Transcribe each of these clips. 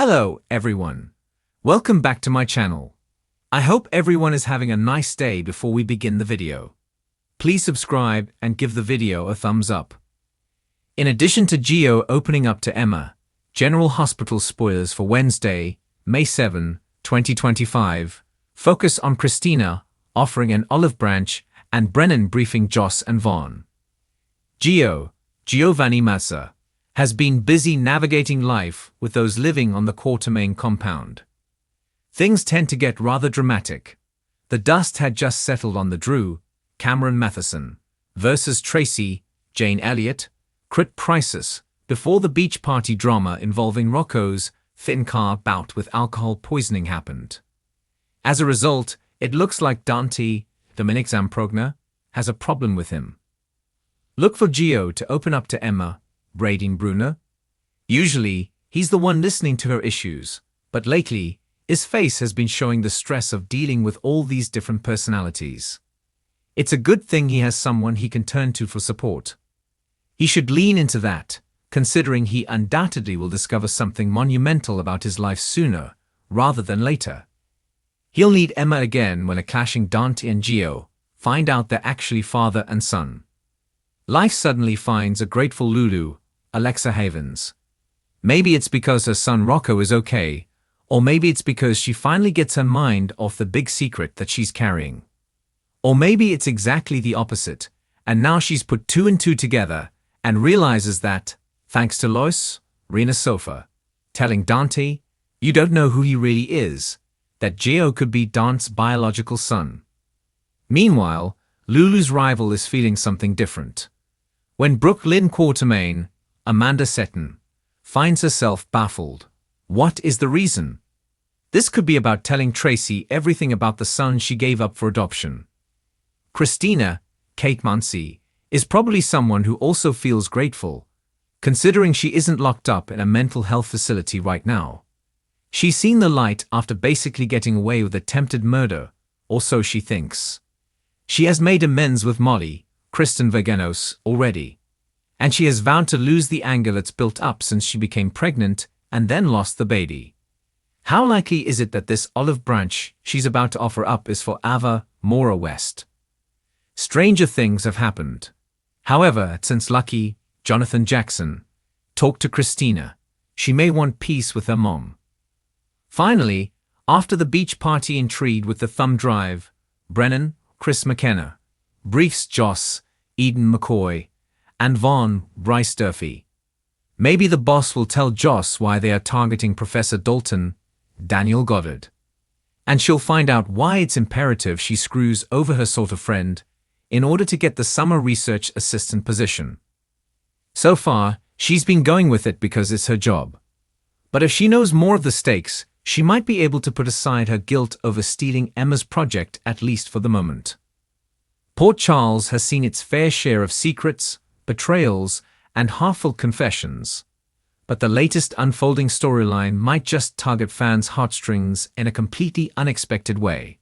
Hello, everyone. Welcome back to my channel. I hope everyone is having a nice day before we begin the video. Please subscribe and give the video a thumbs up. In addition to Gio opening up to Emma, General Hospital spoilers for Wednesday, May 7, 2025, focus on Christina offering an olive branch and Brennan briefing Joss and Vaughn. Giovanni Mazza, has been busy navigating life with those living on the Quartermain compound. Things tend to get rather dramatic. The dust had just settled on the Drew, Cameron Matheson, versus Tracy, Jane Elliott, Crit Prices, before the beach party drama involving Rocco's thin car bout with alcohol poisoning happened. As a result, it looks like Dante, Dominic Zamprogna, has a problem with him. Look for Gio to open up to Emma, Braden Bruner. Usually, he's the one listening to her issues, but lately, his face has been showing the stress of dealing with all these different personalities. It's a good thing he has someone he can turn to for support. He should lean into that, considering he undoubtedly will discover something monumental about his life sooner, rather than later. He'll need Emma again when a clashing Dante and Gio find out they're actually father and son. Life suddenly finds a grateful Lulu, Alexa Havens. Maybe it's because her son Rocco is okay, or maybe it's because she finally gets her mind off the big secret that she's carrying. Or maybe it's exactly the opposite, and now she's put two and two together and realizes that, thanks to Lois, Rena's sofa, telling Dante, you don't know who he really is, that Gio could be Dante's biological son. Meanwhile, Lulu's rival is feeling something different. When Brooklyn Quartermain, Amanda Seton, finds herself baffled, what is the reason? This could be about telling Tracy everything about the son she gave up for adoption. Christina, Kate Muncy, is probably someone who also feels grateful, considering she isn't locked up in a mental health facility right now. She's seen the light after basically getting away with attempted murder, or so she thinks. She has made amends with Molly, Kristen Vergenos, already. And she has vowed to lose the anger that's built up since she became pregnant and then lost the baby. How likely is it that this olive branch she's about to offer up is for Ava Mora West? Stranger things have happened. However, since Lucky, Jonathan Jackson, talked to Christina, she may want peace with her mom. Finally, after the beach party intrigue with the thumb drive, Brennan, Chris McKenna, briefs Joss, Eden McCoy, and Vaughn, Bryce Durfee. Maybe the boss will tell Joss why they are targeting Professor Dalton, Daniel Goddard. And she'll find out why it's imperative she screws over her sort of friend in order to get the summer research assistant position. So far, she's been going with it because it's her job. But if she knows more of the stakes, she might be able to put aside her guilt over stealing Emma's project, at least for the moment. Port Charles has seen its fair share of secrets, betrayals, and heartfelt confessions. But the latest unfolding storyline might just tug at fans' heartstrings in a completely unexpected way.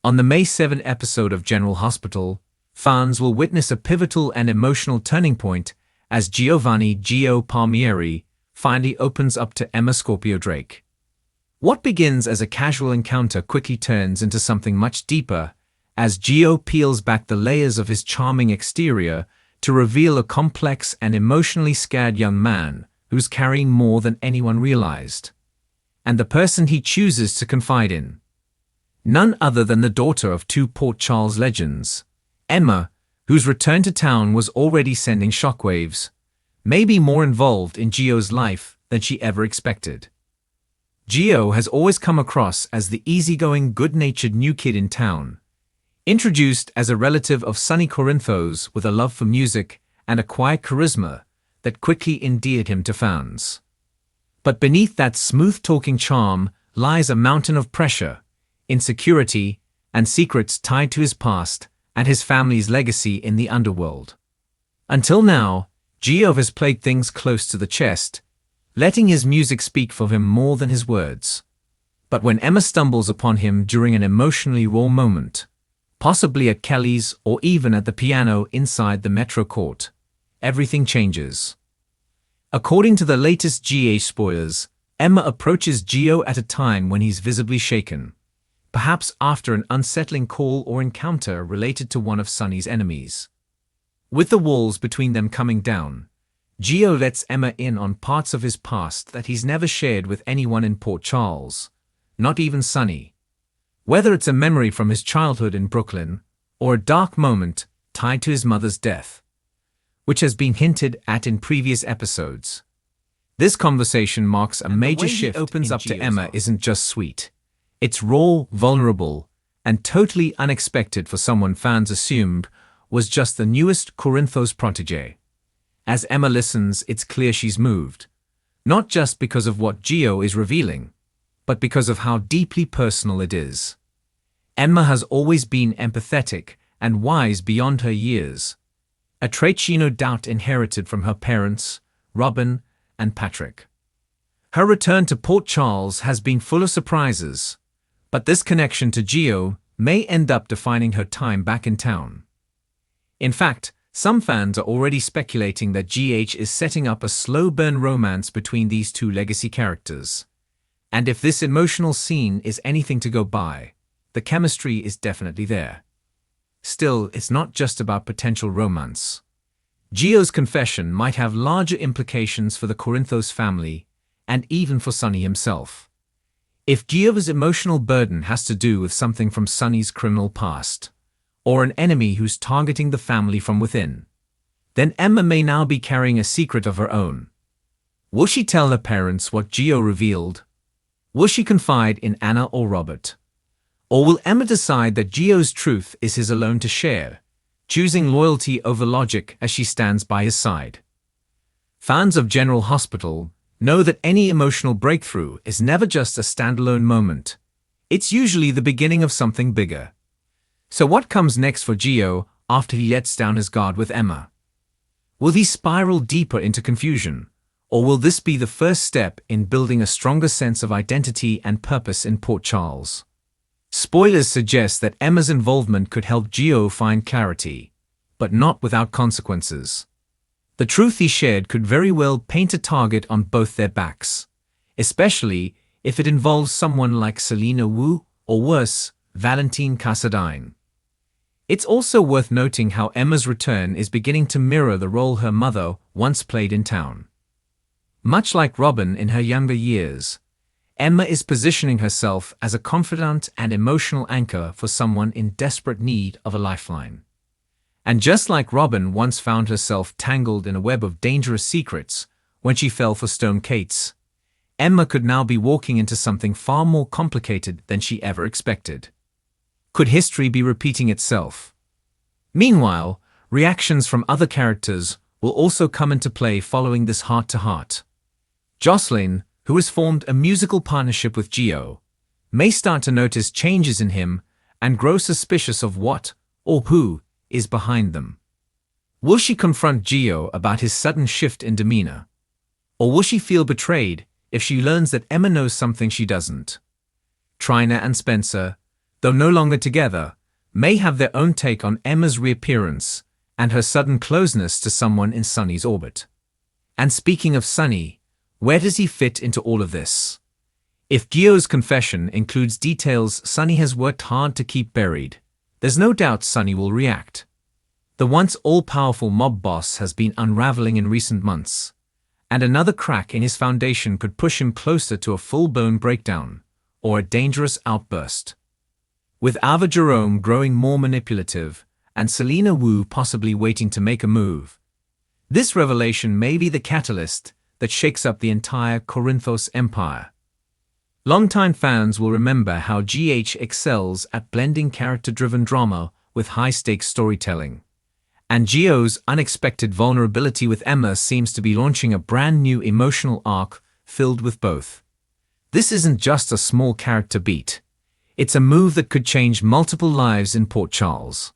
On the May 7 episode of General Hospital, fans will witness a pivotal and emotional turning point as Gio Palmieri finally opens up to Emma Scorpio Drake. What begins as a casual encounter quickly turns into something much deeper as Gio peels back the layers of his charming exterior to reveal a complex and emotionally scared young man who's carrying more than anyone realized. And the person he chooses to confide in. None other than the daughter of two Port Charles legends, Emma, whose return to town was already sending shockwaves, may be more involved in Gio's life than she ever expected. Gio has always come across as the easygoing, good-natured new kid in town, introduced as a relative of Sonny Corinthos with a love for music and a quiet charisma that quickly endeared him to fans. But beneath that smooth-talking charm lies a mountain of pressure, insecurity, and secrets tied to his past and his family's legacy in the underworld. Until now, Gio has played things close to the chest, letting his music speak for him more than his words. But when Emma stumbles upon him during an emotionally raw moment, possibly at Kelly's or even at the piano inside the Metro Court, everything changes. According to the latest GH spoilers, Emma approaches Gio at a time when he's visibly shaken, perhaps after an unsettling call or encounter related to one of Sonny's enemies. With the walls between them coming down, Gio lets Emma in on parts of his past that he's never shared with anyone in Port Charles, not even Sonny. Whether it's a memory from his childhood in Brooklyn, or a dark moment tied to his mother's death, which has been hinted at in previous episodes. This conversation marks a major shift. Opens up to Emma isn't just sweet. It's raw, vulnerable, and totally unexpected for someone fans assumed was just the newest Corinthos protégé. As Emma listens, it's clear she's moved, not just because of what Gio is revealing, but because of how deeply personal it is. Emma has always been empathetic and wise beyond her years, a trait she no doubt inherited from her parents, Robin and Patrick. Her return to Port Charles has been full of surprises, but this connection to Gio may end up defining her time back in town. In fact, some fans are already speculating that GH is setting up a slow-burn romance between these two legacy characters. And if this emotional scene is anything to go by, the chemistry is definitely there. Still, it's not just about potential romance. Gio's confession might have larger implications for the Corinthos family and even for Sonny himself. If Gio's emotional burden has to do with something from Sonny's criminal past, or an enemy who's targeting the family from within, then Emma may now be carrying a secret of her own. Will she tell her parents what Gio revealed? Will she confide in Anna or Robert? Or will Emma decide that Gio's truth is his alone to share, choosing loyalty over logic as she stands by his side? Fans of General Hospital know that any emotional breakthrough is never just a standalone moment. It's usually the beginning of something bigger. So what comes next for Gio after he lets down his guard with Emma? Will he spiral deeper into confusion, or will this be the first step in building a stronger sense of identity and purpose in Port Charles? Spoilers suggest that Emma's involvement could help Gio find clarity, but not without consequences. The truth he shared could very well paint a target on both their backs, especially if it involves someone like Selena Wu or worse, Valentine Cassadine. It's also worth noting how Emma's return is beginning to mirror the role her mother once played in town. Much like Robin in her younger years, Emma is positioning herself as a confidant and emotional anchor for someone in desperate need of a lifeline. And just like Robin once found herself tangled in a web of dangerous secrets when she fell for Stone Kates, Emma could now be walking into something far more complicated than she ever expected. Could history be repeating itself? Meanwhile, reactions from other characters will also come into play following this heart-to-heart. Jocelyn, who has formed a musical partnership with Gio, may start to notice changes in him and grow suspicious of what, or who, is behind them. Will she confront Gio about his sudden shift in demeanor? Or will she feel betrayed if she learns that Emma knows something she doesn't? Trina and Spencer, though no longer together, may have their own take on Emma's reappearance and her sudden closeness to someone in Sonny's orbit. And speaking of Sonny, where does he fit into all of this? If Gio's confession includes details Sonny has worked hard to keep buried, there's no doubt Sonny will react. The once all-powerful mob boss has been unraveling in recent months, and another crack in his foundation could push him closer to a full-blown breakdown, or a dangerous outburst. With Ava Jerome growing more manipulative, and Selena Wu possibly waiting to make a move, this revelation may be the catalyst that shakes up the entire Corinthos empire. Longtime fans will remember how GH excels at blending character-driven drama with high-stakes storytelling. And Gio's unexpected vulnerability with Emma seems to be launching a brand new emotional arc filled with both. This isn't just a small character beat. It's a move that could change multiple lives in Port Charles.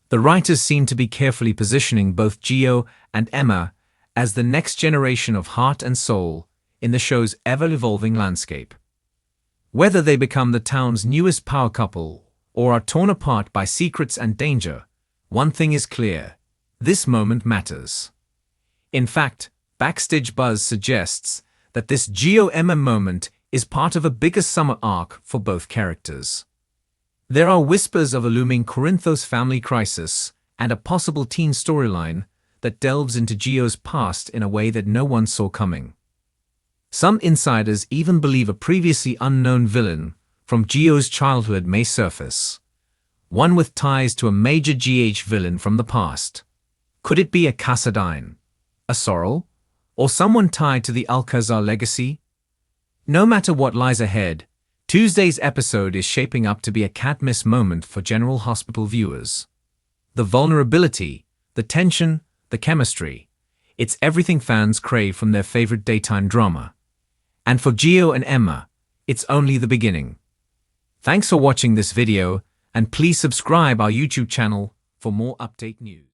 The writers seem to be carefully positioning both Gio and Emma as the next generation of heart and soul in the show's ever-evolving landscape. Whether they become the town's newest power couple or are torn apart by secrets and danger, one thing is clear: this moment matters. In fact, backstage buzz suggests that this Gio-Emma moment is part of a bigger summer arc for both characters. There are whispers of a looming Corinthos family crisis and a possible teen storyline that delves into Gio's past in a way that no one saw coming. Some insiders even believe a previously unknown villain from Gio's childhood may surface, one with ties to a major GH villain from the past. Could it be a Cassadine, a Sorrel, or someone tied to the Alcazar legacy? No matter what lies ahead, Tuesday's episode is shaping up to be a can't-miss moment for General Hospital viewers. The vulnerability, the tension, the chemistry. It's everything fans crave from their favorite daytime drama. And for Gio and Emma, it's only the beginning. Thanks for watching this video, and please subscribe our YouTube channel for more update news.